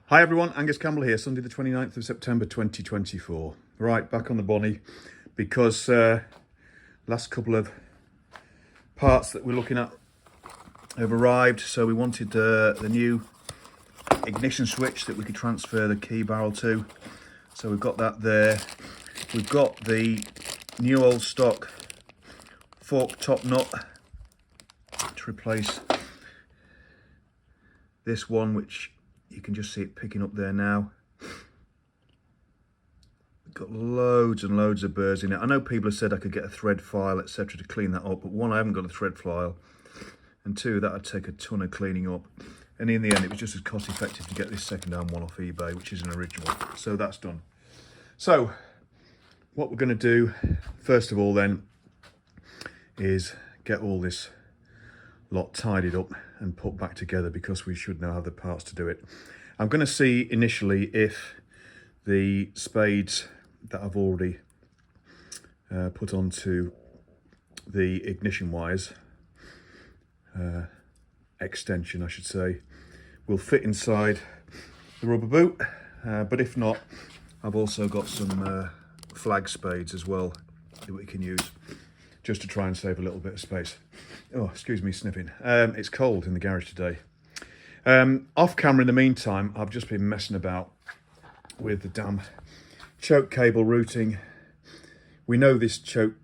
Hi everyone, Angus Campbell here, Sunday the 29th of September 2024. Right, back on the Bonnie because last couple of parts that we're looking at have arrived. So we wanted the new ignition switch that we could transfer the key barrel to. So we've got that there. We've got the new old stock fork top nut to replace this one, which you can just see it picking up there now. Got loads and loads of burrs in it. I know people have said I could get a thread file, etc. to clean that up, but one, I haven't got a thread file, and two, that would take a ton of cleaning up. And in the end, it was just as cost effective to get this second-hand one off eBay, which is an original. So that's done. So what we're going to do, first of all then, is get all this lot tidied up and put back together, because we should now have the parts to do it. I'm going to see initially if the spades that I've already put onto the ignition wires, extension I should say, will fit inside the rubber boot, but if not, I've also got some flag spades as well that we can use just to try and save a little bit of space. Oh, excuse me sniffing. It's cold in the garage today. Off camera in the meantime, I've just been messing about with the damn choke cable routing. We know these choke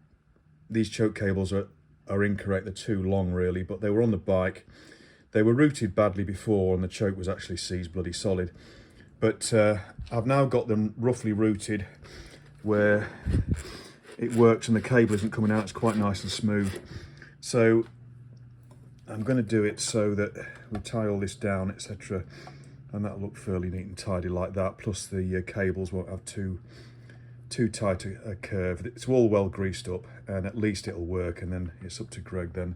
cables are incorrect. They're too long really, but they were on the bike. They were routed badly before and the choke was actually seized bloody solid. But I've now got them roughly routed where it works and the cable isn't coming out. It's quite nice and smooth. So I'm going to do it so that we tie all this down, etc., and that'll look fairly neat and tidy like that. Plus the cables won't have too tight a curve. It's all well greased up, and at least it'll work. And then it's up to Greg then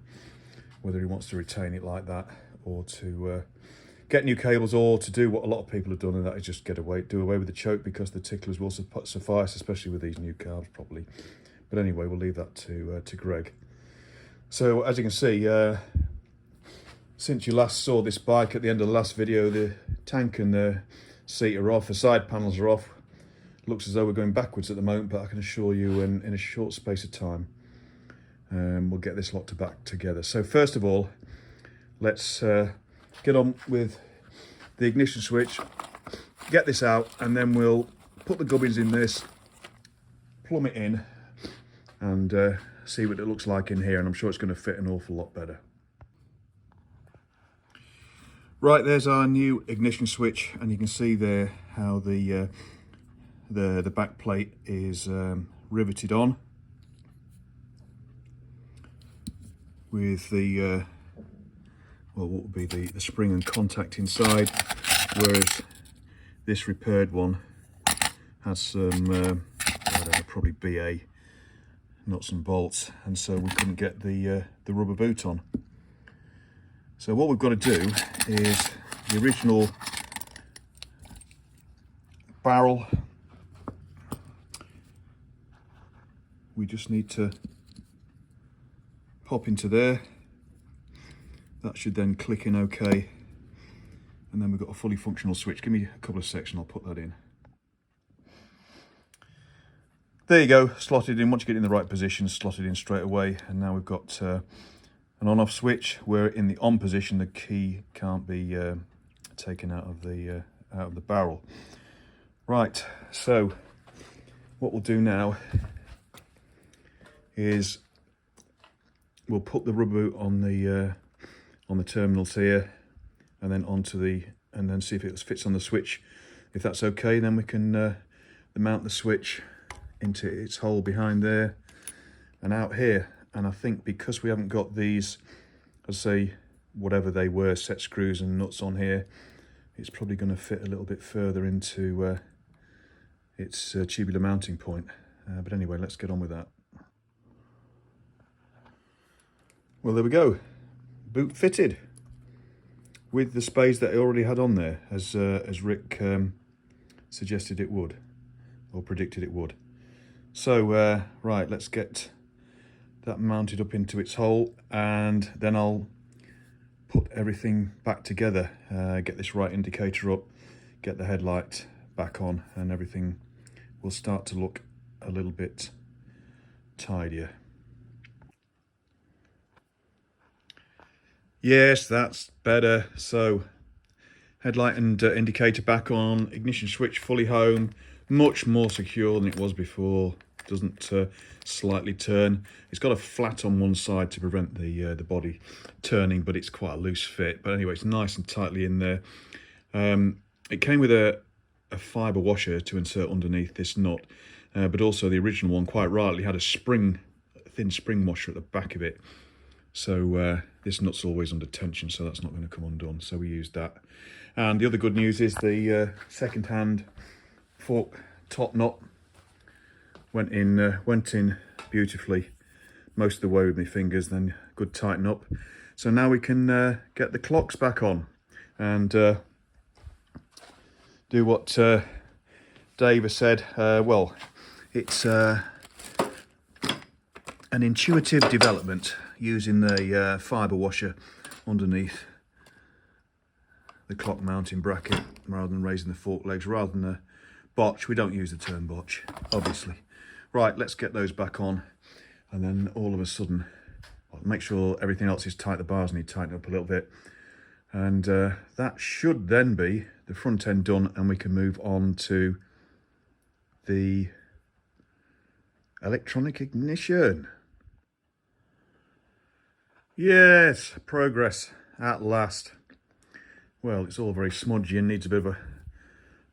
whether he wants to retain it like that, or to get new cables, or to do what a lot of people have done, and that is just do away with the choke, because the ticklers will suffice, especially with these new carbs probably. But anyway, we'll leave that to Greg. So as you can see, since you last saw this bike at the end of the last video, the tank and the seat are off, the side panels are off. Looks as though we're going backwards at the moment, but I can assure you in a short space of time, we'll get this lot back together. So first of all, let's get on with the ignition switch, get this out, and then we'll put the gubbins in this, plumb it in, and see what it looks like in here, and I'm sure it's going to fit an awful lot better. Right, there's our new ignition switch, and you can see there how the back plate is riveted on with the well, what would be the spring and contact inside, whereas this repaired one has some I don't know, probably BA nuts and bolts, and so we couldn't get the rubber boot on. So what we've got to do is the original barrel, we just need to pop into there. That should then click in okay, and then we've got a fully functional switch. Give me a couple of seconds and I'll put that in. There you go, slotted in. Once you get in the right position, slotted in straight away. And now we've got an on-off switch, where in the on position the key can't be taken out of the barrel. Right, so what we'll do now is we'll put the rubber boot on the terminals here, and then and then see if it fits on the switch. If that's okay, then we can mount the switch into its hole behind there and out here. And I think because we haven't got these, I'd say whatever they were, set screws and nuts on here, it's probably going to fit a little bit further into its tubular mounting point. But anyway, let's get on with that. Well, there we go, boot fitted with the spades that I already had on there, as Rick suggested it would, or predicted it would. So right, let's get that mounted up into its hole, and then I'll put everything back together, get this right indicator up, get the headlight back on, and everything will start to look a little bit tidier. Yes, that's better. So headlight and indicator back on, ignition switch fully home, much more secure than it was before. Doesn't slightly turn. It's got a flat on one side to prevent the body turning, but it's quite a loose fit. But anyway, it's nice and tightly in there. It came with a fibre washer to insert underneath this nut, but also the original one, quite rightly, had a thin spring washer at the back of it. So this nut's always under tension, so that's not going to come undone. So we used that. And the other good news is the second-hand fork top nut went in beautifully most of the way with my fingers, then good tighten up. So now we can get the clocks back on and do what Dave has said. Well, it's an intuitive development using the fibre washer underneath the clock mounting bracket rather than raising the fork legs, rather than the botch. We don't use the turn botch, obviously. Right, let's get those back on, and then all of a sudden, make sure everything else is tight. The bars need tightening up a little bit, and that should then be the front end done, and we can move on to the electronic ignition. Yes, progress at last. Well, it's all very smudgy and needs a bit of a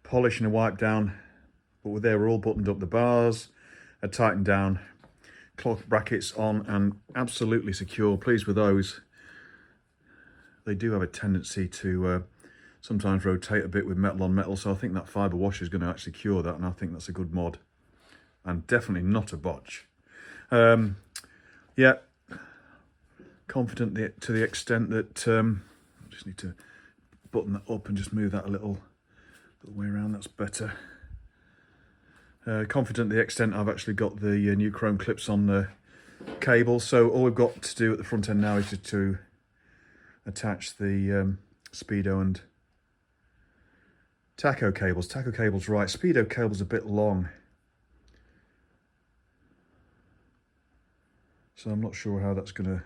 polish and a wipe down, but we're all buttoned up. The bars are tightened down, clock brackets on and absolutely secure. Pleased with those. They do have a tendency to sometimes rotate a bit with metal on metal, so I think that fibre washer is going to actually cure that, and I think that's a good mod, and definitely not a botch. Yeah, confident to the extent that I just need to button that up and just move that a little way around. That's better. Confident to the extent I've actually got the new chrome clips on the cable, so all we've got to do at the front end now is to attach the speedo and tacho cables. Tacho cable's right, speedo cable's a bit long, so I'm not sure how that's going to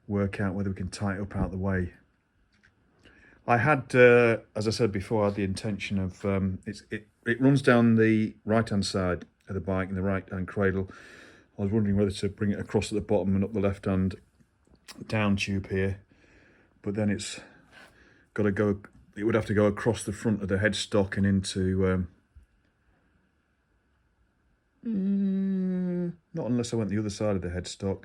work out, whether we can tie it up out of the way. I had, as I said before, I had the intention of, it runs down the right-hand side of the bike in the right-hand cradle. I was wondering whether to bring it across at the bottom and up the left-hand down tube here, but then it's got to go, it would have to go across the front of the headstock and into, not unless I went the other side of the headstock,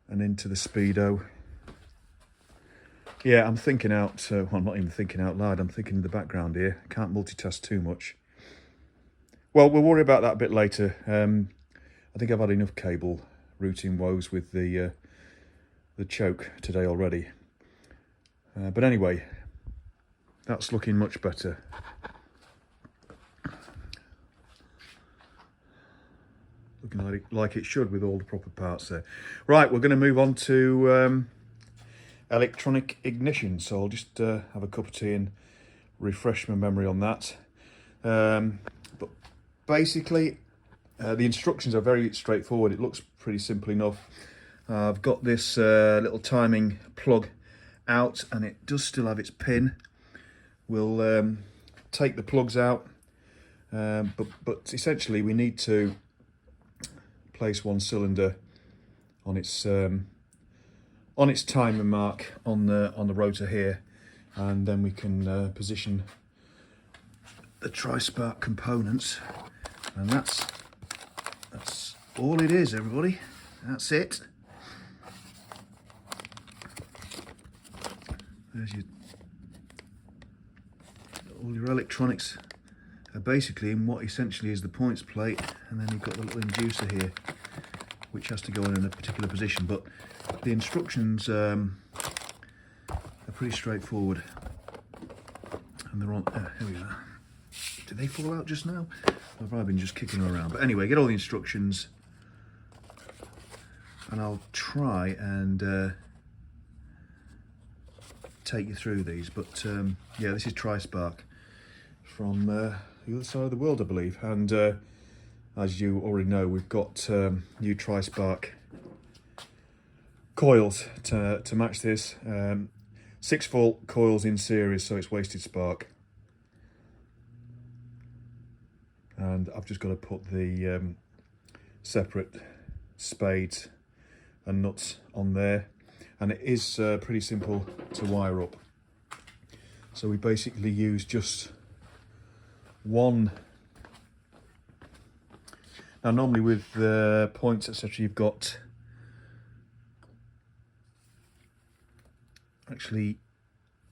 and into the speedo. Yeah, I'm thinking out, well, I'm not even thinking out loud, I'm thinking in the background here. I can't multitask too much. Well, we'll worry about that a bit later. I think I've had enough cable routing woes with the choke today already. But anyway, that's looking much better. Looking like it should with all the proper parts there. Right, we're going to move on to electronic ignition, so I'll just have a cup of tea and refresh my memory on that. But basically, the instructions are very straightforward. It looks pretty simple enough. I've got this little timing plug out, and it does still have its pin. We'll take the plugs out, but essentially we need to place one cylinder on its timer mark on the rotor here, and then we can position the tri-spark components, and that's all it is, everybody. That's it. There's all your electronics are basically in what essentially is the points plate, and then you've got the little inducer here, which has to go in a particular position. But the instructions are pretty straightforward, and they're on. Here we are. Did they fall out just now? I've probably been just kicking them around. But anyway, get all the instructions, and I'll try and take you through these, but yeah, this is Tri-Spark from the other side of the world, I believe, and as you already know, we've got new Tri-Spark coils to match this. 6-volt coils in series, so it's wasted spark. And I've just got to put the separate spades and nuts on there, and it is pretty simple to wire up. So we basically use just one. Now normally with the points, etc., you've got actually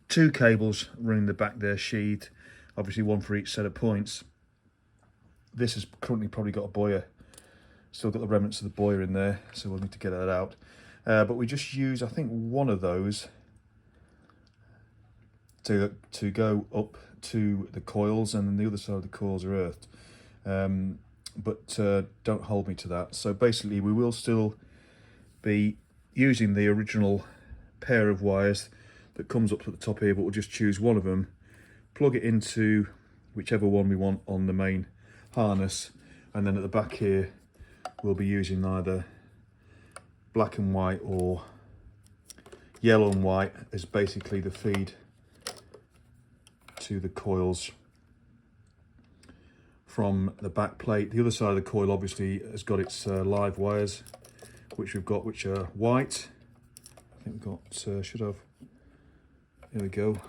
2 cables running the back there, sheathed, obviously one for each set of points. This has currently probably got a boyer, still got the remnants of the boyer in there, so we'll need to get that out. But we just use, I think, one of those to go up to the coils, and then the other side of the coils are earthed. But don't hold me to that. So basically we will still be using the original pair of wires that comes up to the top here, but we'll just choose one of them, plug it into whichever one we want on the main harness, and then at the back here we'll be using either black and white or yellow and white as basically the feed to the coils from the back plate. The other side of the coil obviously has got its live wires, which we've got, which are white. I think we've got, should have, here we go,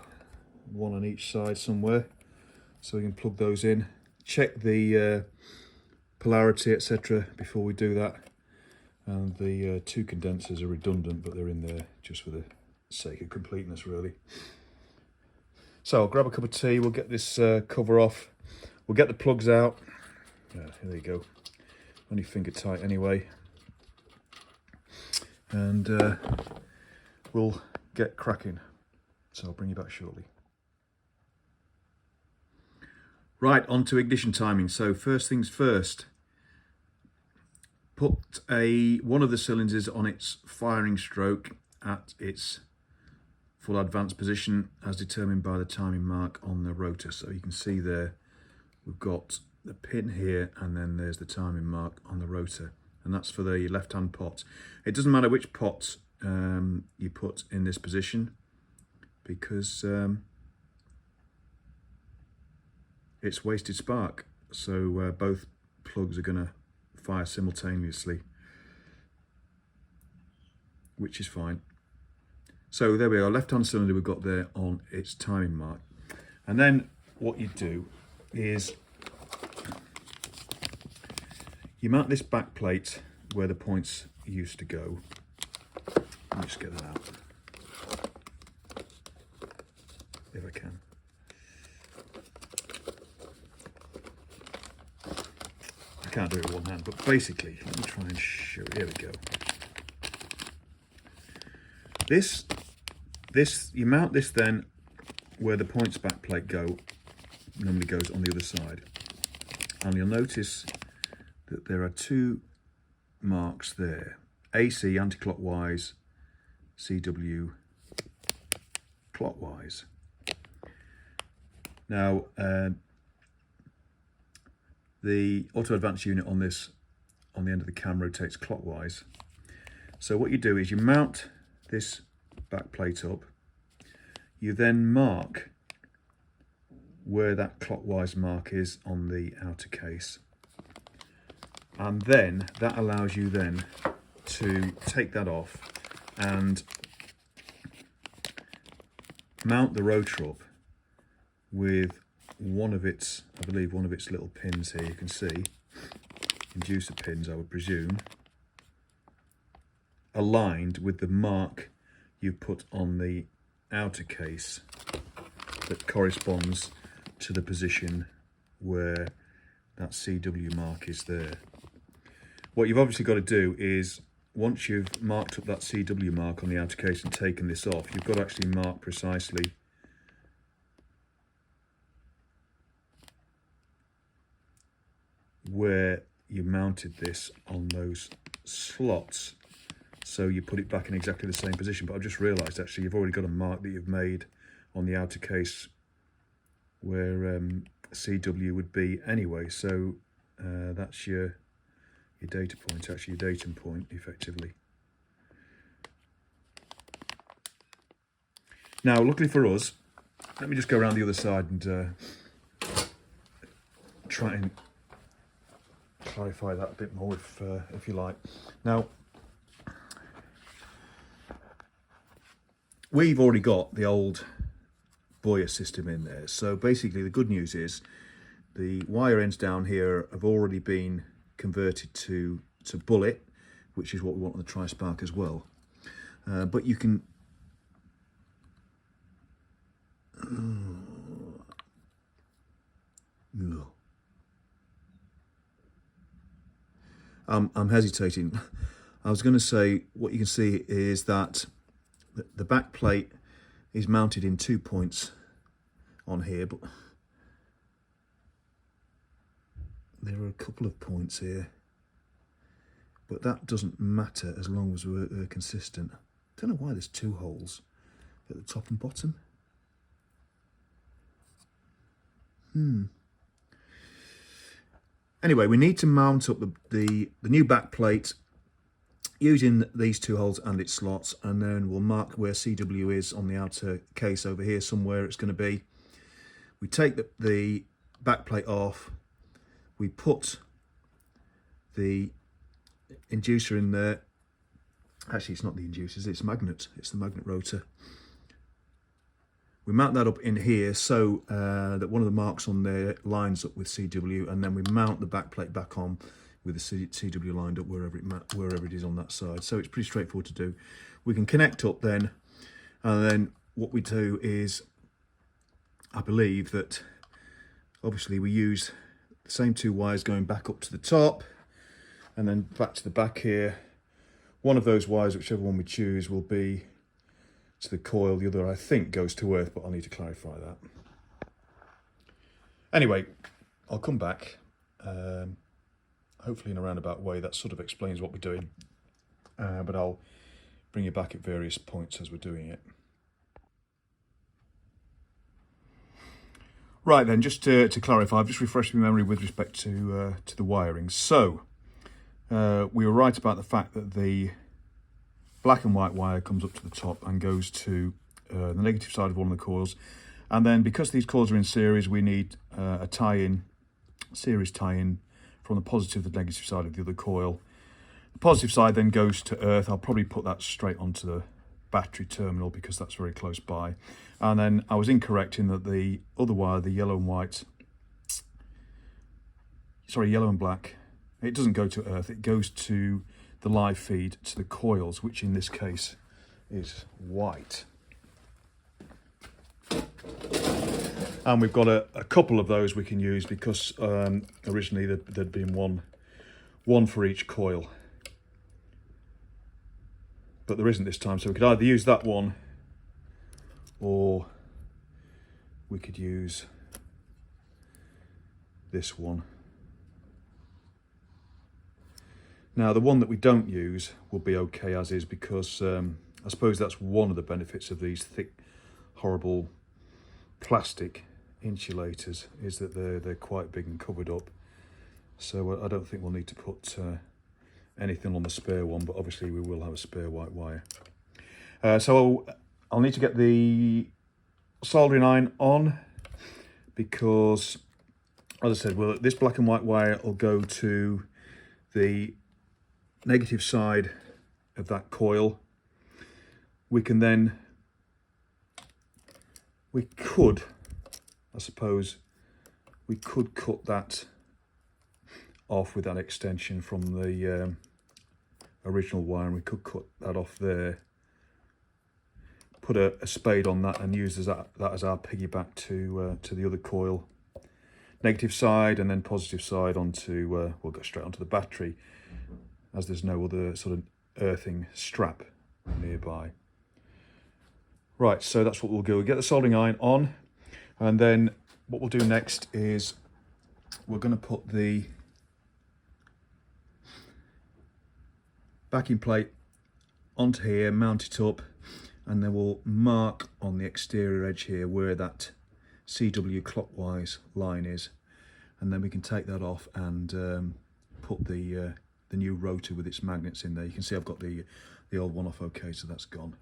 one on each side somewhere, so we can plug those in. Check the polarity, etc. before we do that. And the 2 condensers are redundant, but they're in there just for the sake of completeness, really. So I'll grab a cup of tea, we'll get this cover off, we'll get the plugs out. Here you go, only finger tight anyway. And we'll get cracking. So I'll bring you back shortly. Right, on to ignition timing. So first things first, put one of the cylinders on its firing stroke at its full advanced position as determined by the timing mark on the rotor. So you can see there we've got the pin here, and then there's the timing mark on the rotor, and that's for the left hand pot. It doesn't matter which pot you put in this position, because it's wasted spark, so both plugs are going to fire simultaneously, which is fine. So there we are, left hand cylinder we've got there on its timing mark. And then what you do is you mount this back plate where the points used to go. Let me just get that out if I can. I can't do it with one hand, but basically, let me try and show it. Here we go. You mount this then where the points back plate go, normally goes on the other side. And you'll notice that there are 2 marks there. AC anti-clockwise, CW clockwise. Now, the auto advance unit on this, on the end of the cam, rotates clockwise. So what you do is you mount this back plate up, you then mark where that clockwise mark is on the outer case, and then that allows you then to take that off and mount the rotor up with one of its, I believe one of its little pins here, you can see, inducer pins I would presume, aligned with the mark you put on the outer case that corresponds to the position where that CW mark is there. What you've obviously got to do is, once you've marked up that CW mark on the outer case and taken this off, you've got to actually mark precisely where you mounted this on those slots so you put it back in exactly the same position. But I've just realised actually you've already got a mark that you've made on the outer case where CW would be anyway, so that's your data point, actually your datum point effectively. Now luckily for us, let me just go around the other side and try and clarify that a bit more if you like. Now we've already got the old Boyer system in there, so basically the good news is the wire ends down here have already been converted to bullet, which is what we want on the tri-spark as well. But you can I'm hesitating. I was going to say what you can see is that the back plate is mounted in 2 points on here, but there are a couple of points here, but that doesn't matter as long as we're consistent. I don't know why there's 2 holes at the top and bottom. Anyway, we need to mount up the new back plate using these 2 holes and its slots, and then we'll mark where CW is on the outer case over here somewhere it's going to be. We take the back plate off, we put the inducer in there. Actually, it's not the inducers, it's magnet. It's the magnet rotor. We mount that up in here so that one of the marks on there lines up with CW, and then we mount the back plate back on with the CW lined up wherever it is on that side. So it's pretty straightforward to do. We can connect up then, and then what we do is, I believe that obviously we use the same 2 wires going back up to the top and then back to the back here. One of those wires, whichever one we choose, will be to the coil. The other, I think, goes to earth, but I'll need to clarify that. Anyway, I'll come back, hopefully in a roundabout way. That sort of explains what we're doing, but I'll bring you back at various points as we're doing it. Right then, just to clarify, I've just refreshed my memory with respect to the wiring. So we were right about the fact that the black and white wire comes up to the top and goes to the negative side of one of the coils, and then because these coils are in series, we need a series tie-in from the positive to the negative side of the other coil. The positive side then goes to earth. I'll probably put that straight onto the battery terminal because that's very close by. And then I was incorrect in that the other wire, the yellow and black, it doesn't go to earth, it goes to the live feed to the coils, which in this case is white. And we've got a couple of those we can use because originally there'd been one for each coil, but there isn't this time, so we could either use that one or we could use this one. Now the one that we don't use will be okay as is, because I suppose that's one of the benefits of these thick, horrible plastic insulators, is that they're quite big and covered up. So I don't think we'll need to put anything on the spare one, but obviously we will have a spare white wire. So I'll need to get the soldering iron on, because as I said, well, this black and white wire will go to the negative side of that coil. We can then, I suppose we could cut that off with that extension from the original wire, and we could cut that off there, put a spade on that and use that as our piggyback to the other coil, negative side, and then positive side onto, we'll go straight onto the battery, as there's no other sort of earthing strap nearby. Right, so that's what we'll do. We'll get the soldering iron on, and then what we'll do next is we're going to put the backing plate onto here, mount it up, and then we'll mark on the exterior edge here where that CW clockwise line is, and then we can take that off and put the new rotor with its magnets in there. You can see I've got the old one off. Okay, so that's gone.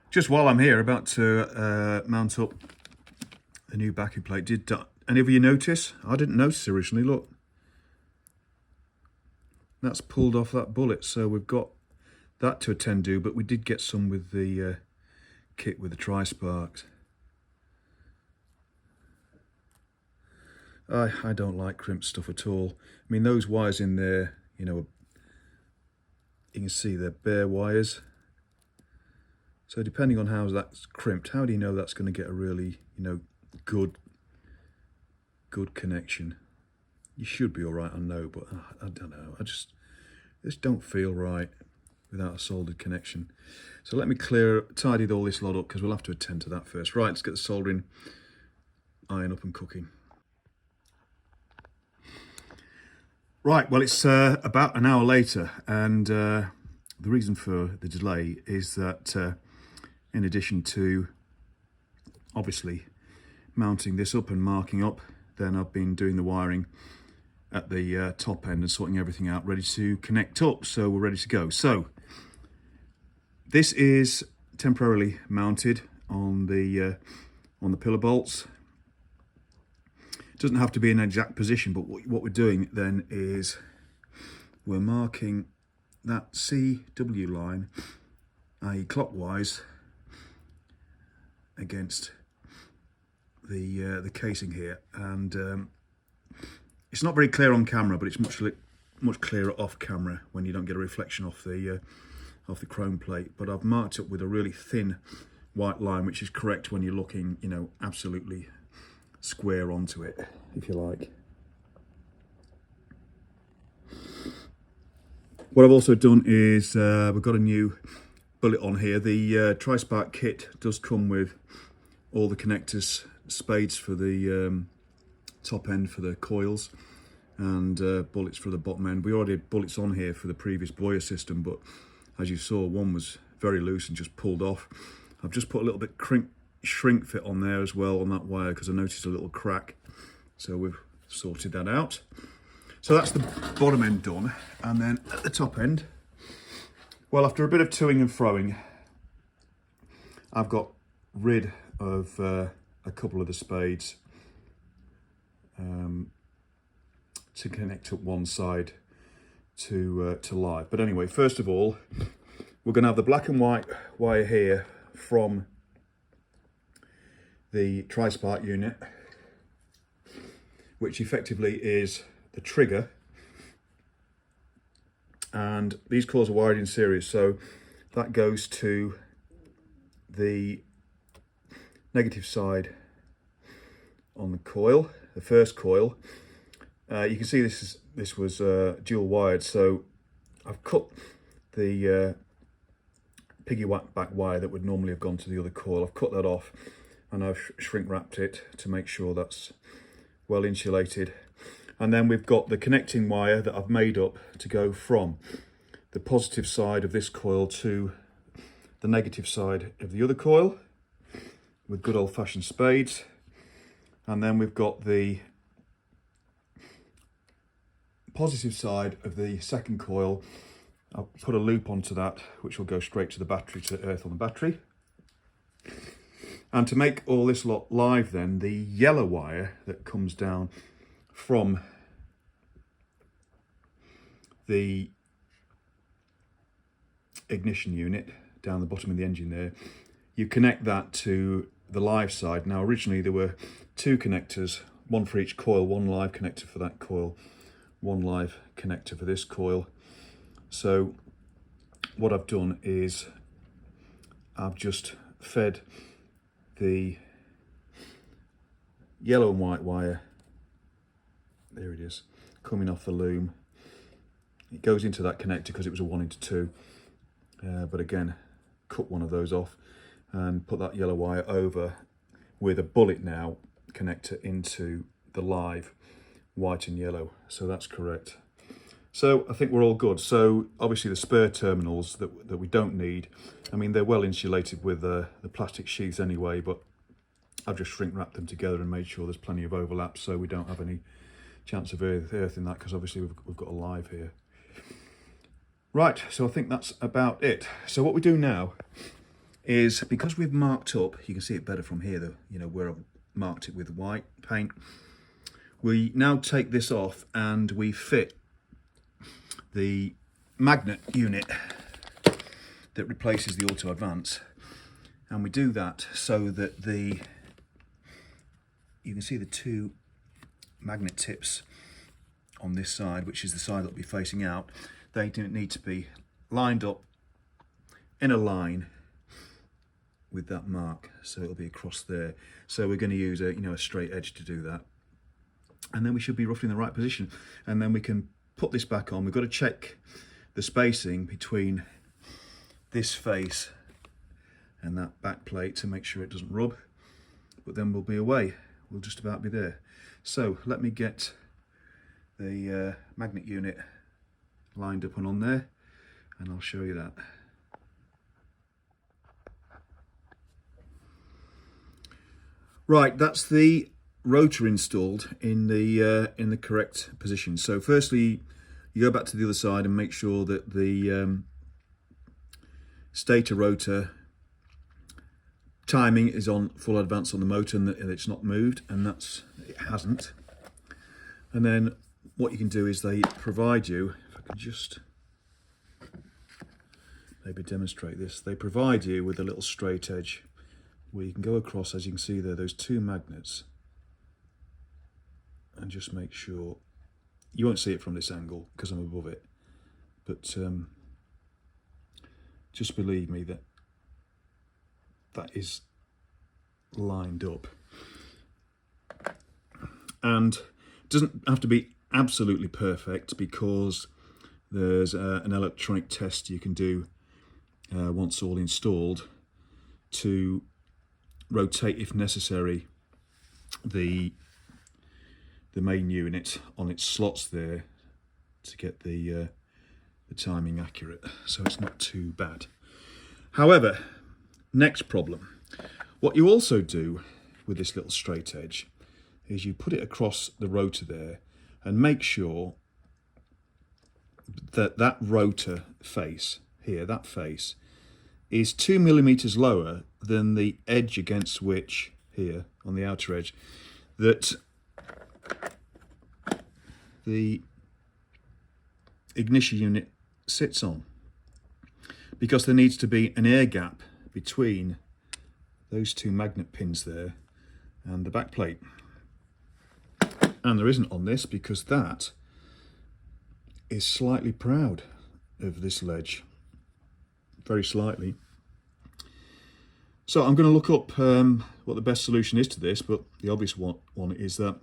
Just while I'm here about to mount up the new backing plate, did any of you notice? I didn't notice originally, look. That's pulled off that bullet, so we've got that to attend to, but we did get some with the kit with the tri-sparks. I don't like crimped stuff at all. I mean, those wires in there, you know, you can see they're bare wires. So depending on how that's crimped, how do you know that's going to get a really, you know, good connection? You should be all right, I know, but I don't know. This don't feel right without a soldered connection. So let me tidy all this lot up, because we'll have to attend to that first. Right, let's get the soldering iron up and cooking. Right, well, it's about an hour later, and the reason for the delay is that in addition to obviously mounting this up and marking up, then I've been doing the wiring at the top end and sorting everything out, ready to connect up, so we're ready to go. So this is temporarily mounted on the pillar bolts. It doesn't have to be in an exact position, but what we're doing then is we're marking that CW line, i.e. clockwise, against the casing here, and it's not very clear on camera, but it's much clearer off camera when you don't get a reflection off the chrome plate. But I've marked it with a really thin white line, which is correct when you're looking, you know, absolutely square onto it, if you like. What I've also done is we've got a new bullet on here. The tri-spark kit does come with all the connectors, spades for the top end for the coils, and bullets for the bottom end. We already had bullets on here for the previous Boyer system, but as you saw, one was very loose and just pulled off. I've just put a little bit shrink fit on there as well on that wire, because I noticed a little crack, so we've sorted that out. So that's the bottom end done, and then at the top end, well, after a bit of toing and froing, I've got rid of a couple of the spades to connect up one side to live. But anyway, first of all, we're going to have the black and white wire here from the tri-spark unit, which effectively is the trigger, and these coils are wired in series, so that goes to the negative side on the coil, the first coil. You can see this was dual wired, so I've cut the piggyback wire that would normally have gone to the other coil. I've cut that off, and I've shrink wrapped it to make sure that's well insulated. And then we've got the connecting wire that I've made up to go from the positive side of this coil to the negative side of the other coil with good old-fashioned spades. And then we've got the positive side of the second coil. I'll put a loop onto that, which will go straight to the battery, to earth on the battery. And to make all this lot live then, the yellow wire that comes down from the ignition unit down the bottom of the engine there, you connect that to the live side. Now originally there were two connectors, one for each coil, one live connector for that coil, one live connector for this coil. So what I've done is I've just fed the yellow and white wire, there it is, coming off the loom. It goes into that connector because it was a 1:2, but again, cut one of those off and put that yellow wire over with a bullet now connector into the live white and yellow, so that's correct. So I think we're all good. So obviously the spare terminals that we don't need, I mean, they're well insulated with the plastic sheaths anyway, but I've just shrink wrapped them together and made sure there's plenty of overlap so we don't have any chance of earth in that, because obviously we've got a live here. Right, so I think that's about it. So what we do now is, because we've marked up, you can see it better from here though, you know, where I've marked it with white paint. We now take this off and we fit the magnet unit that replaces the auto advance, and we do that so that you can see the two magnet tips on this side, which is the side that will be facing out. They don't need to be lined up in a line with that mark, so it'll be across there. So we're going to use a straight edge to do that, and then we should be roughly in the right position, and then we can put this back on. We've got to check the spacing between this face and that back plate to make sure it doesn't rub, but then we'll be away. We'll just about be there. So let me get the magnet unit lined up and on there, and I'll show you that. Right, that's the rotor installed in the correct position. So firstly, you go back to the other side and make sure that the stator rotor timing is on full advance on the motor and that it's not moved, and it hasn't. And then what you can do is they provide you, if I can just maybe demonstrate this, they provide you with a little straight edge where you can go across, as you can see there, those two magnets, and just make sure, you won't see it from this angle because I'm above it, but just believe me that is lined up. And it doesn't have to be absolutely perfect, because there's an electronic test you can do once all installed to rotate, if necessary, the main unit on its slots there to get the timing accurate, so it's not too bad. However, next problem, what you also do with this little straight edge is you put it across the rotor there and make sure that that rotor face here, that face, is 2 millimeters lower than the edge against which, here on the outer edge, that the ignition unit sits on, because there needs to be an air gap between those two magnet pins there and the back plate. And there isn't on this, because that is slightly proud of this ledge, very slightly. So I'm going to look up what the best solution is to this, but the obvious one is that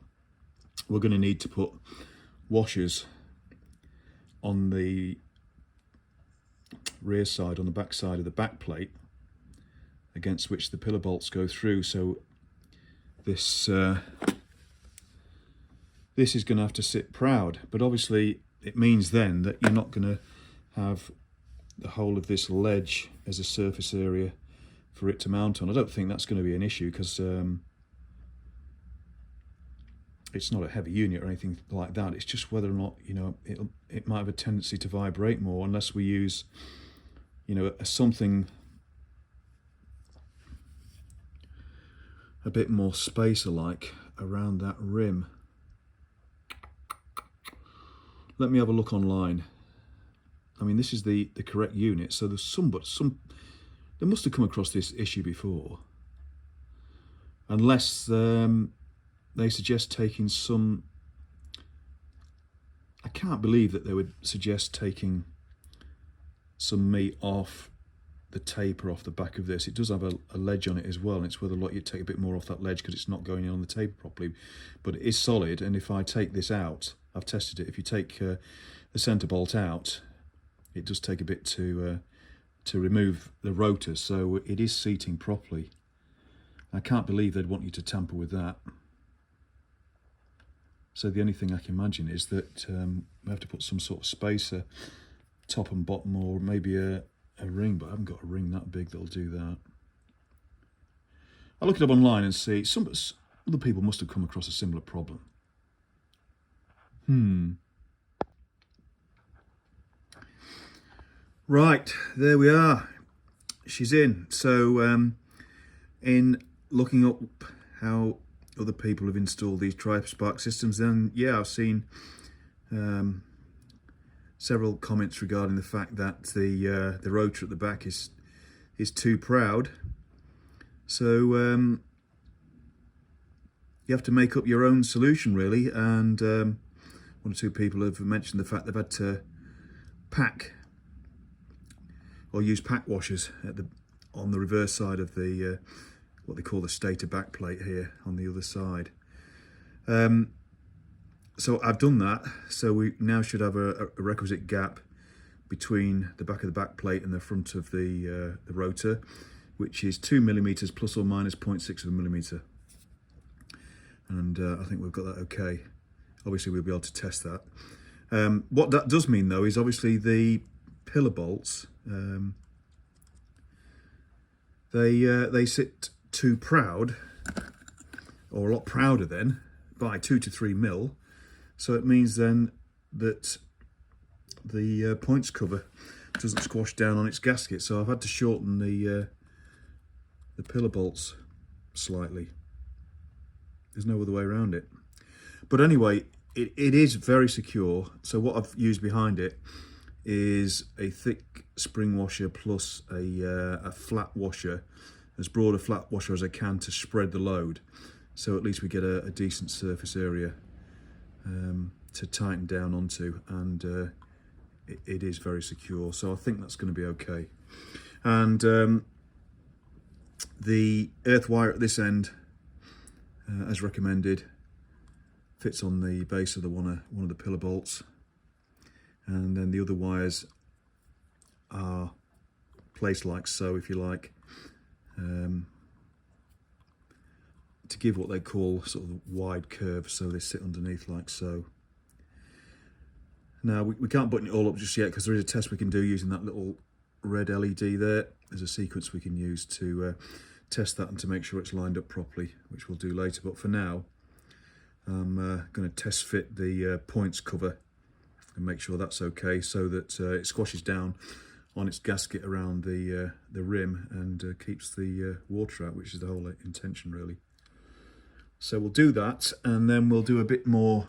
we're going to need to put washers on the rear side, on the back side of the back plate, against which the pillar bolts go through. So this this is going to have to sit proud, but obviously it means then that you're not going to have the whole of this ledge as a surface area for it to mount on. I don't think that's going to be an issue, because it's not a heavy unit or anything like that. It's just whether or not, you know, it might have a tendency to vibrate more unless we use, you know, something a bit more spacer-like around that rim. Let me have a look online. I mean, this is the correct unit, so there's they must have come across this issue before, unless they suggest taking some. I can't believe that they would suggest taking some meat off the taper off the back of this. It does have a ledge on it as well, and it's whether or not you take a bit more off that ledge because it's not going in on the taper properly. But it is solid, and if I take this out, I've tested it, if you take the centre bolt out, it does take a bit to remove the rotor, so it is seating properly. I can't believe they'd want you to tamper with that. So the only thing I can imagine is that we have to put some sort of spacer, top and bottom, or maybe a ring, but I haven't got a ring that big that'll do that. I'll look it up online and see. Some other people must have come across a similar problem. Right, there we are. She's in. So in looking up how other people have installed these tri-spark systems, then yeah, I've seen several comments regarding the fact that the rotor at the back is too proud. So you have to make up your own solution, really. And one or two people have mentioned the fact they've had to pack or use pack washers on the reverse side of the what they call the stator back plate here on the other side. So I've done that. So we now should have a requisite gap between the back of the back plate and the front of the rotor, which is 2 millimeters plus or minus 0.6 of a millimeter. And I think we've got that okay. Obviously we'll be able to test that. What that does mean though is obviously the pillar bolts, they sit too proud, or a lot prouder then, by 2 to 3 mil. So it means then that the points cover doesn't squash down on its gasket. So I've had to shorten the pillar bolts slightly. There's no other way around it. But anyway, it is very secure. So what I've used behind it is a thick spring washer plus a flat washer, as broad a flat washer as I can to spread the load. So at least we get a decent surface area to tighten down onto, and it is very secure. So I think that's going to be okay. And the earth wire at this end, as recommended, fits on the base of one of the pillar bolts, and then the other wires are placed like so, if you like, to give what they call sort of wide curve, so they sit underneath like so. Now we can't button it all up just yet because there is a test we can do using that little red LED there. There's a sequence we can use to test that and to make sure it's lined up properly, which we'll do later. But for now, I'm going to test fit the points cover and make sure that's okay, so that it squashes down on its gasket around the rim and keeps the water out, which is the whole intention really. So we'll do that, and then we'll do a bit more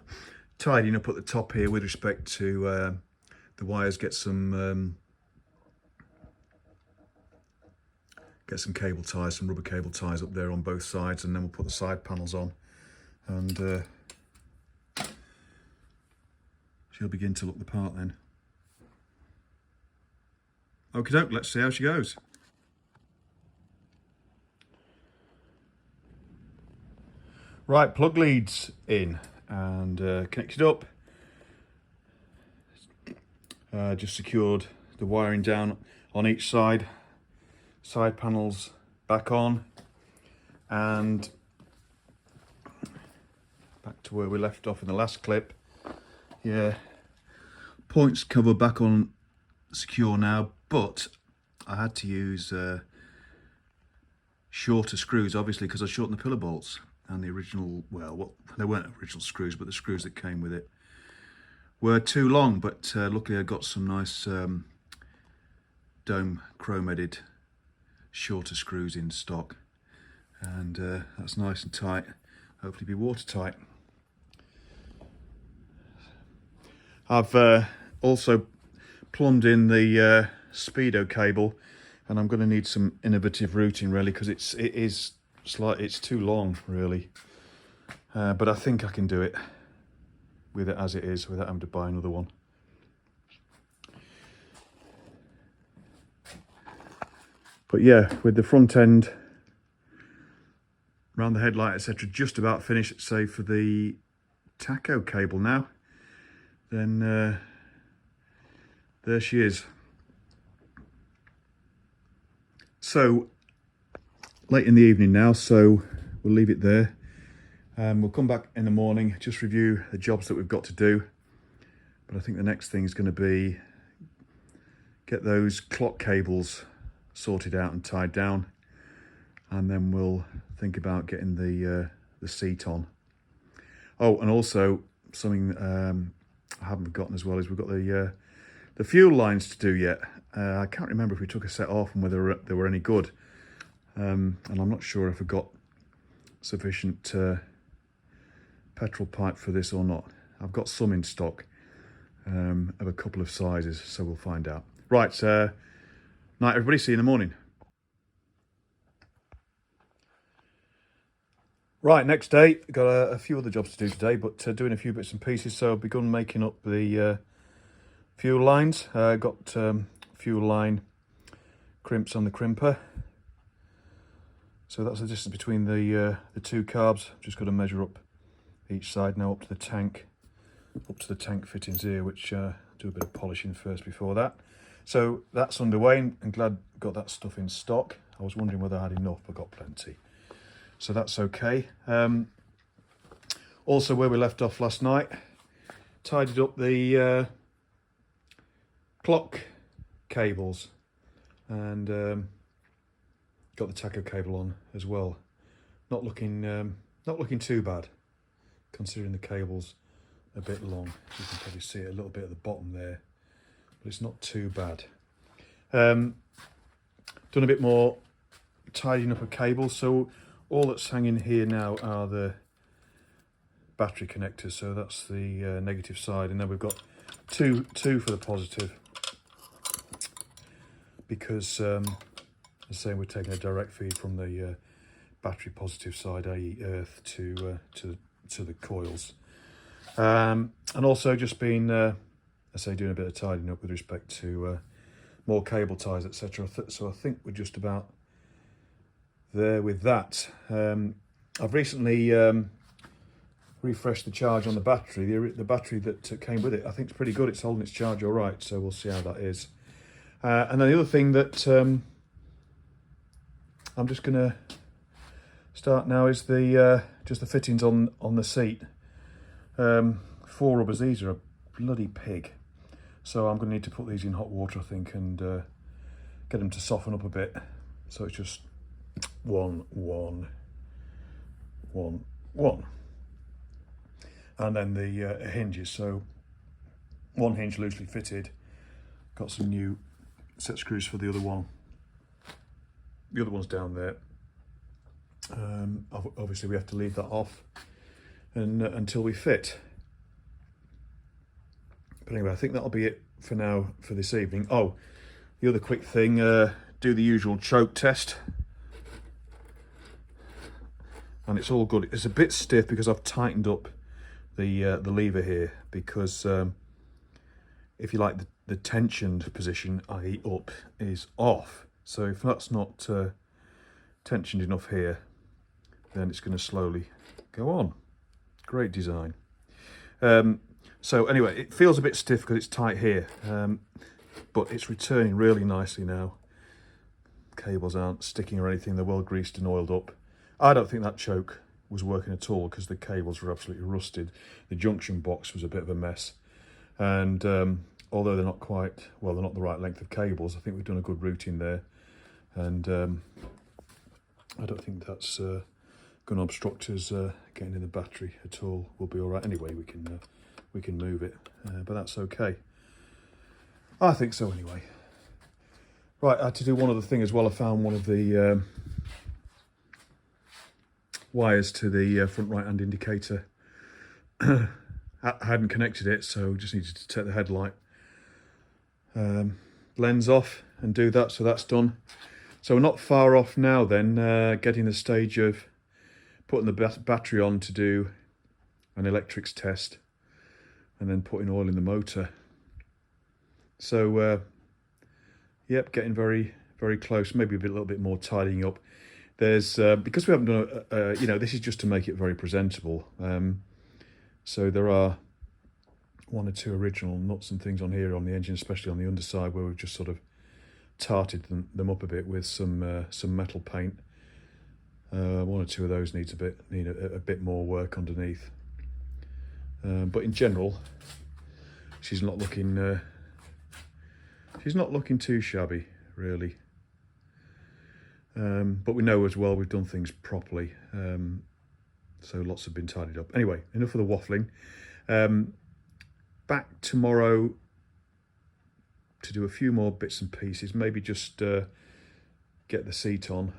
tidying up at the top here with respect to the wires. Get some cable ties, some rubber cable ties up there on both sides, and then we'll put the side panels on, and she'll begin to look the part then. Okie doke, let's see how she goes. Right, plug leads in and connected up. Just secured the wiring down on each side. Side panels back on, and back to where we left off in the last clip. Yeah, points cover back on secure now, but I had to use shorter screws, obviously, because I shortened the pillar bolts, and the original, well, they weren't original screws, but the screws that came with it were too long. But luckily I got some nice dome chrome-headed shorter screws in stock, and that's nice and tight, hopefully be watertight. I've also plumbed in the speedo cable, and I'm going to need some innovative routing really, because it's too long really, but I think I can do it with it as it is without having to buy another one. But yeah, with the front end around the headlight, etc., just about finished, save for the tacho cable now, then there she is. So late in the evening now, so we'll leave it there. We'll come back in the morning, just review the jobs that we've got to do. But I think the next thing is going to be get those clock cables sorted out and tied down, and then we'll think about getting the seat on. Oh, and also something I haven't forgotten as well is we've got the fuel lines to do yet. I can't remember if we took a set off and whether they were any good, and I'm not sure if I got sufficient petrol pipe for this or not. I've got some in stock of a couple of sizes, so we'll find out. Right, night everybody, see you in the morning. Right, next day, got a few other jobs to do today, but doing a few bits and pieces. So I've begun making up the fuel lines. Got fuel line crimps on the crimper. So that's the distance between the two carbs. Just got to measure up each side now up to the tank fittings here, which do a bit of polishing first before that. So that's underway, and glad got that stuff in stock. I was wondering whether I had enough, but got plenty. So that's okay. Also, where we left off last night, tidied up the clock cables and got the tacho cable on as well. Not looking too bad, considering the cable's a bit long. You can probably see it a little bit at the bottom there, but it's not too bad. Done a bit more tidying up of cables. So all that's hanging here now are the battery connectors. So that's the negative side, and then we've got two for the positive, because as I say, we're taking a direct feed from the battery positive side, i.e. earth, to the coils. And also just been, I say, doing a bit of tidying up with respect to more cable ties, etc. So I think we're just about there with that. I've recently refreshed the charge on the battery. The battery that came with it, I think, is pretty good. It's holding its charge all right, so we'll see how that is. And then the other thing that I'm just going to start now is just the fittings on the seat. 4 rubbers. These are a bloody pig, so I'm going to need to put these in hot water, I think, and get them to soften up a bit. So it's just 1, 1, 1, 1, and then the hinges. So one hinge loosely fitted. Got some new set screws for the other one. The other one's down there. Obviously we have to leave that off and until we fit. But anyway, I think that'll be it for now for this evening. Oh, the other quick thing, do the usual choke test. And it's all good. It's a bit stiff because I've tightened up the lever here, because if you like, the tensioned position, i.e. up, is off. So if that's not tensioned enough here, then it's going to slowly go on. Great design. So anyway, it feels a bit stiff because it's tight here, but it's returning really nicely now. Cables aren't sticking or anything, they're well greased and oiled up. I don't think that choke was working at all because the cables were absolutely rusted. The junction box was a bit of a mess, and although they're not quite, well, they're not the right length of cables, I think we've done a good routing there, and I don't think that's going to obstruct us getting in the battery at all. We'll be all right anyway. We can move it, but that's okay. I think so anyway. Right, I had to do one other thing as well. I found one of the wires to the front right hand indicator. I hadn't connected it, so just needed to take the headlight lens off and do that, so that's done. So we're not far off now then, getting the stage of putting the battery on to do an electrics test and then putting oil in the motor. So yep, getting very, very close. Maybe a little bit more tidying up. There's because we haven't done you know, this is just to make it very presentable. So there are 1 or 2 original nuts and things on here on the engine, especially on the underside, where we've just sort of tarted them up a bit with some metal paint. One or two of those need a bit more work underneath. But in general, she's not looking too shabby, really. But we know as well we've done things properly, so lots have been tidied up. Anyway, enough of the waffling. Back tomorrow to do a few more bits and pieces, maybe just get the seat on,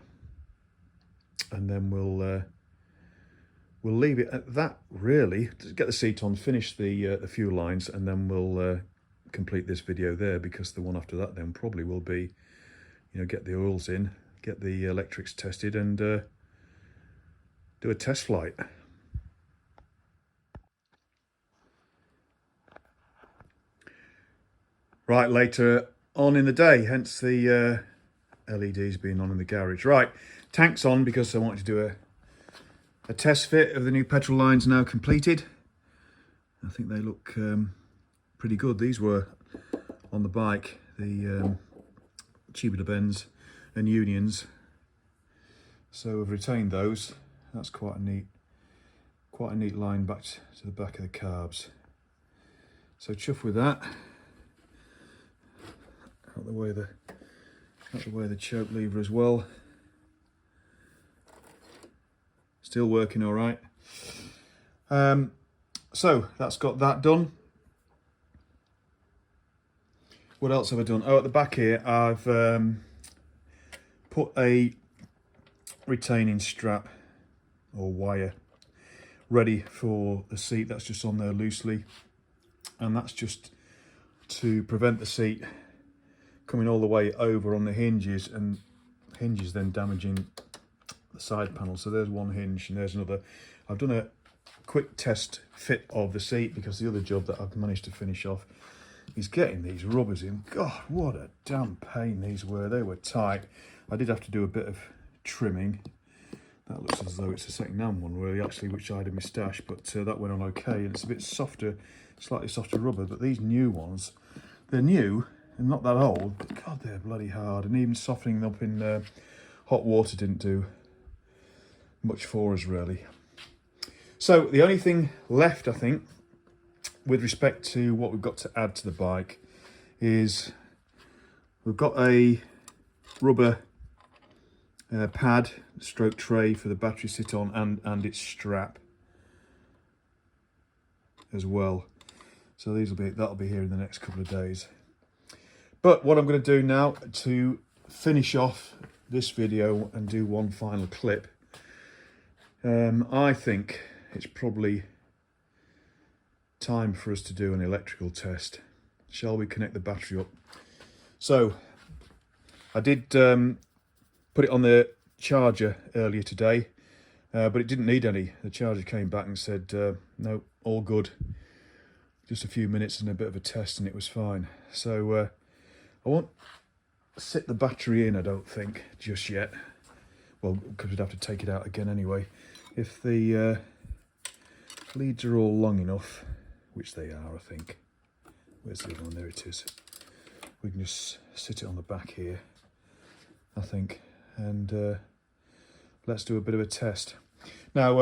and then we'll leave it at that, really. Just get the seat on, finish the fuel lines, and then we'll complete this video there, because the one after that then probably will be, you know, get the oils in, get the electrics tested, and do a test flight. Right, later on in the day, hence the LEDs being on in the garage. Right, tank's on because I wanted to do a test fit of the new petrol lines now completed. I think they look pretty good. These were on the bike, the Jubilee and Unions. So we've retained those. That's quite a neat line back to the back of the carbs. So chuff with that. Out the way the choke lever as well. Still working all right. So that's got that done. What else have I done? Oh, at the back here, I've put a retaining strap or wire ready for the seat. That's just on there loosely, and that's just to prevent the seat coming all the way over on the hinges, and hinges then damaging the side panel. So there's one hinge and there's another. I've done a quick test fit of the seat, because the other job that I've managed to finish off is getting these rubbers in. God, what a damn pain these were. They were tight. I did have to do a bit of trimming. That looks as though it's a second-hand one, really, actually, which I had in my stash, but that went on okay. And it's a bit softer, slightly softer rubber. But these new ones, they're new and not that old, but God, they're bloody hard. And even softening them up in hot water didn't do much for us, really. So the only thing left, I think, with respect to what we've got to add to the bike, is we've got a rubber pad stroke tray for the battery sit on, and its strap as well. So that'll be here in the next couple of days. But what I'm going to do now to finish off this video and do one final clip, I think it's probably time for us to do an electrical test. Shall we connect the battery up? So I did put it on the charger earlier today, but it didn't need any. The charger came back and said no, all good, just a few minutes and a bit of a test, and it was fine. So I won't sit the battery in, I don't think, just yet. Well, because we'd have to take it out again anyway. If the leads are all long enough, which they are, I think. Where's the other one? There it is. We can just sit it on the back here, I think, and let's do a bit of a test. Now,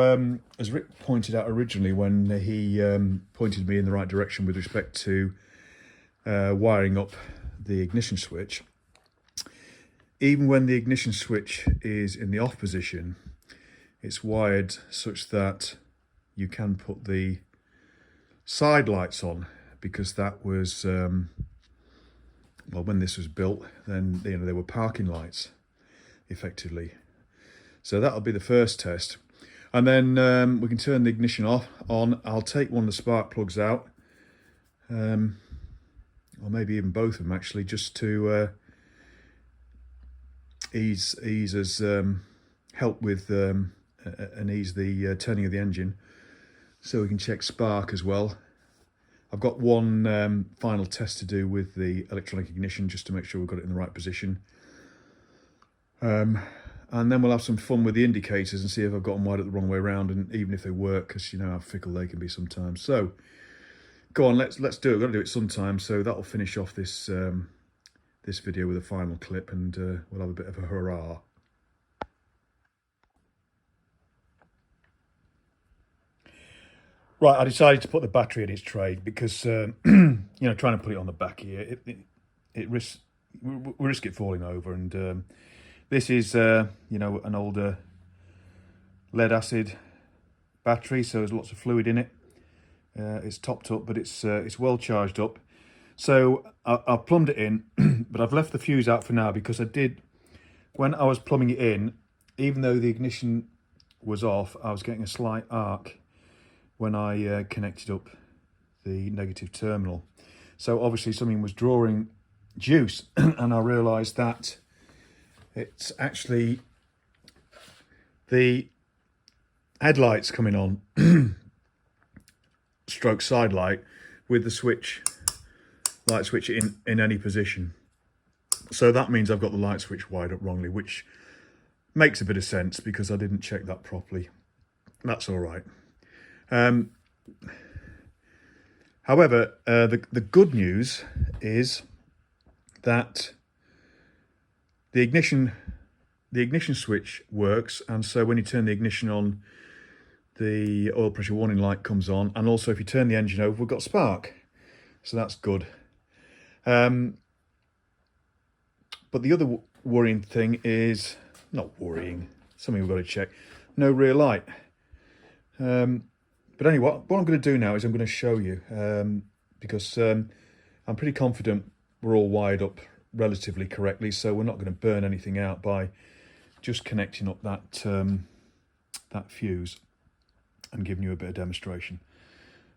as Rick pointed out originally when he pointed me in the right direction with respect to wiring up the ignition switch, even when the ignition switch is in the off position, it's wired such that you can put the side lights on, because that was, well, when this was built, then, you know, they were parking lights, effectively. So that'll be the first test. And then we can turn the ignition on. I'll take one of the spark plugs out, or maybe even both of them, actually, just to ease us, help with and ease the turning of the engine, so we can check spark as well. I've got one final test to do with the electronic ignition, just to make sure we've got it in the right position. And then we'll have some fun with the indicators and see if I've got them wired the wrong way around, and even if they work, because you know how fickle they can be sometimes. So go on, let's do it. We've got to do it sometime. So that'll finish off this this video with a final clip, and we'll have a bit of a hurrah. Right, I decided to put the battery in its trade because, you know, trying to put it on the back here, we risk it falling over. And this is, you know, an older lead acid battery, so there's lots of fluid in it. It's topped up, but it's well charged up. So I plumbed it in, but I've left the fuse out for now because when I was plumbing it in, even though the ignition was off, I was getting a slight arc when I connected up the negative terminal. So obviously something was drawing juice, and I realised that it's actually the headlights coming on, stroke side light, with the light switch in any position. So that means I've got the light switch wired up wrongly, which makes a bit of sense because I didn't check that properly. That's all right. However, the good news is that the ignition switch works, and so when you turn the ignition on, the oil pressure warning light comes on, and also if you turn the engine over, we've got spark, so that's good. But the other worrying thing is, not worrying, something we've got to check, no rear light. But anyway, what I'm going to do now is I'm going to show you, because I'm pretty confident we're all wired up relatively correctly, so we're not going to burn anything out by just connecting up that fuse and giving you a bit of demonstration.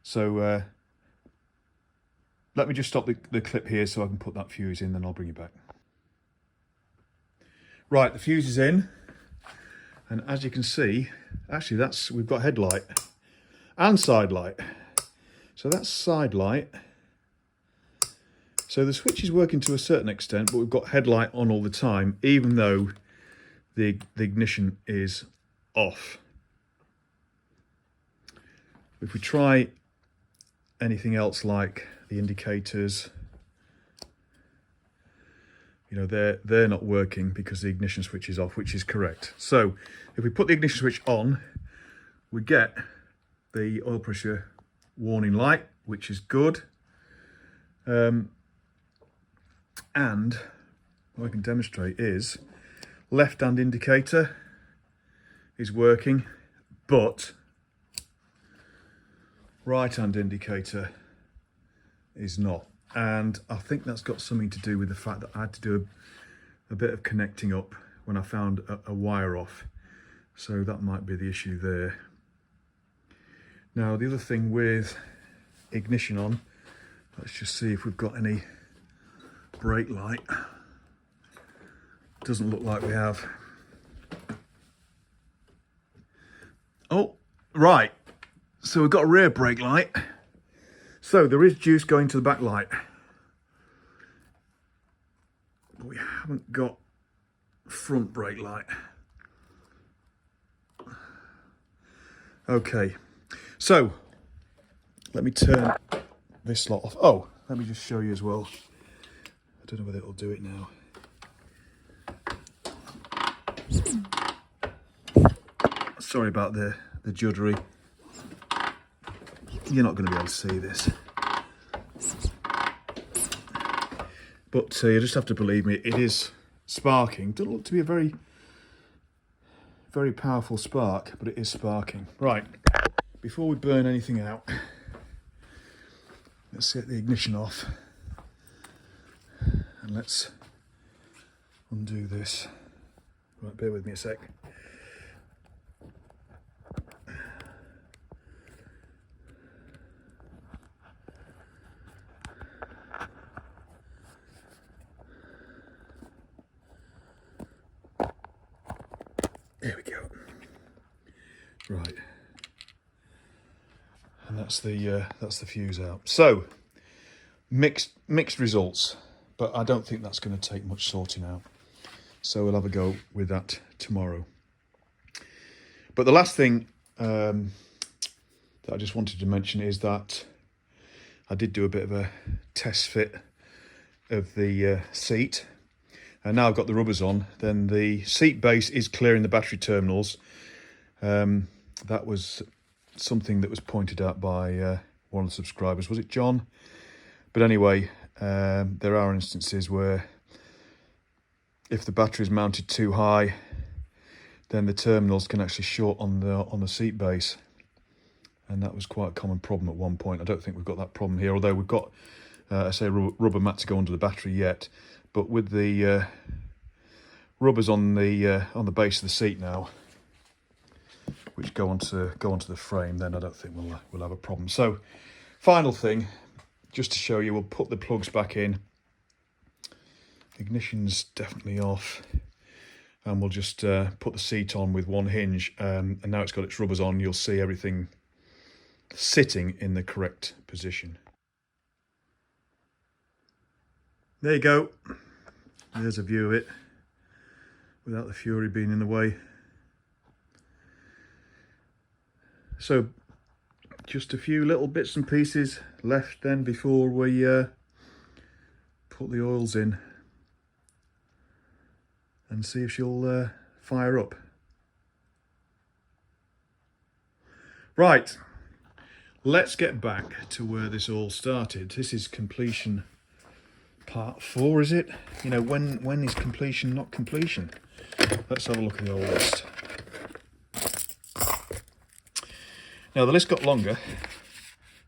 So let me just stop the clip here so I can put that fuse in, then I'll bring you back. Right, the fuse is in, and as you can see, actually we've got headlight and side light. So that's side light. So the switch is working to a certain extent, but we've got headlight on all the time, even though the ignition is off. If we try anything else like the indicators, you know, they're not working because the ignition switch is off, which is correct. So if we put the ignition switch on, we get the oil pressure warning light, which is good. And what I can demonstrate is left-hand indicator is working, but right-hand indicator is not. And I think that's got something to do with the fact that I had to do a bit of connecting up when I found a wire off. So that might be the issue there. Now, the other thing with ignition on, let's just see if we've got any brake light. Doesn't look like we have. Oh, right. So we've got a rear brake light. So there is juice going to the back light. But we haven't got front brake light. Okay. So let me turn this lot off. Oh, let me just show you as well. I don't know whether it'll do it now. Sorry about the juddery. You're not going to be able to see this. But you just have to believe me, it is sparking. Doesn't look to be a very, very powerful spark, but it is sparking. Right, before we burn anything out, let's get the ignition off. And let's undo this. Right, bear with me a sec. There we go. Right, and that's the fuse out. So mixed results, but I don't think that's going to take much sorting out. So we'll have a go with that tomorrow. But the last thing that I just wanted to mention is that I did do a bit of a test fit of the seat. And now I've got the rubbers on, then the seat base is clearing the battery terminals. That was something that was pointed out by one of the subscribers. Was it John? But anyway, there are instances where if the battery is mounted too high, then the terminals can actually short on the seat base, and that was quite a common problem at one point. I don't think we've got that problem here, although we've got I say rubber mat to go under the battery yet, but with the rubbers on the base of the seat now, which go onto the frame, then I don't think we'll have a problem. So final thing, just to show you, we'll put the plugs back in. Ignition's definitely off, and we'll just put the seat on with one hinge, and now it's got its rubbers on. You'll see everything sitting in the correct position. There you go. There's a view of it without the Fury being in the way. So just a few little bits and pieces left then before we put the oils in and see if she'll fire up. Right, let's get back to where this all started. This is completion part 4, is it? You know, when is completion not completion? Let's have a look at the old list. Now the list got longer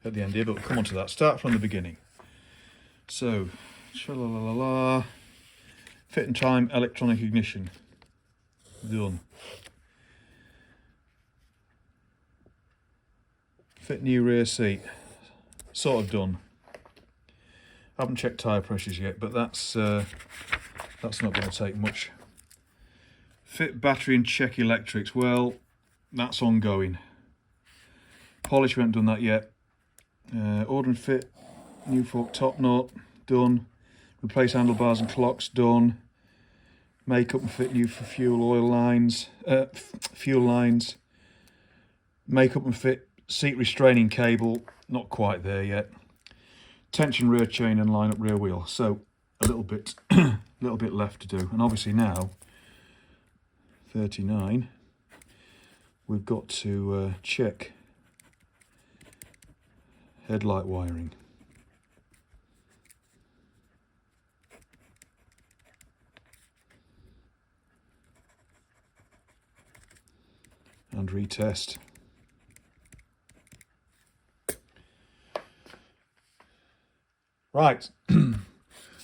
at the end here, but we'll come on to that. Start from the beginning. So, tra-la-la-la-la. Fit and time electronic ignition. Done. Fit new rear seat. Sort of done. Haven't checked tyre pressures yet, but that's not going to take much. Fit battery and check electrics. Well, that's ongoing. Polish, we haven't done that yet. Order and fit new fork top knot, done. Replace handlebars and clocks, done. Make up and fit new for fuel lines. Make up and fit seat restraining cable, not quite there yet. Tension rear chain and line up rear wheel. So a little bit left to do. And obviously now 39, we've got to check headlight wiring. And retest. Right,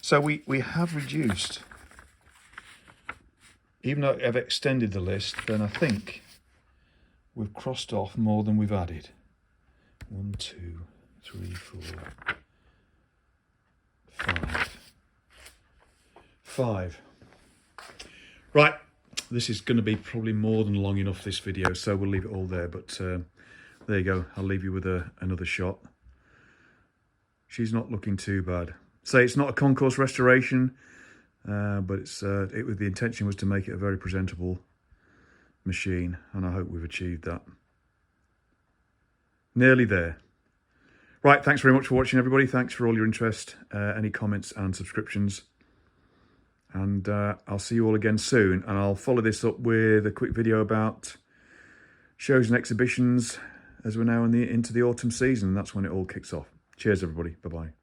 so we have reduced, even though I've extended the list, then I think we've crossed off more than we've added. 1, 2, 3, 4, 5. Right, this is going to be probably more than long enough, this video, so we'll leave it all there, but there you go. I'll leave you with another shot. She's not looking too bad. So it's not a concourse restoration, but the intention was to make it a very presentable machine, and I hope we've achieved that. Nearly there. Right, thanks very much for watching, everybody. Thanks for all your interest, any comments and subscriptions. And I'll see you all again soon. And I'll follow this up with a quick video about shows and exhibitions as we're now into the autumn season. That's when it all kicks off. Cheers, everybody. Bye-bye.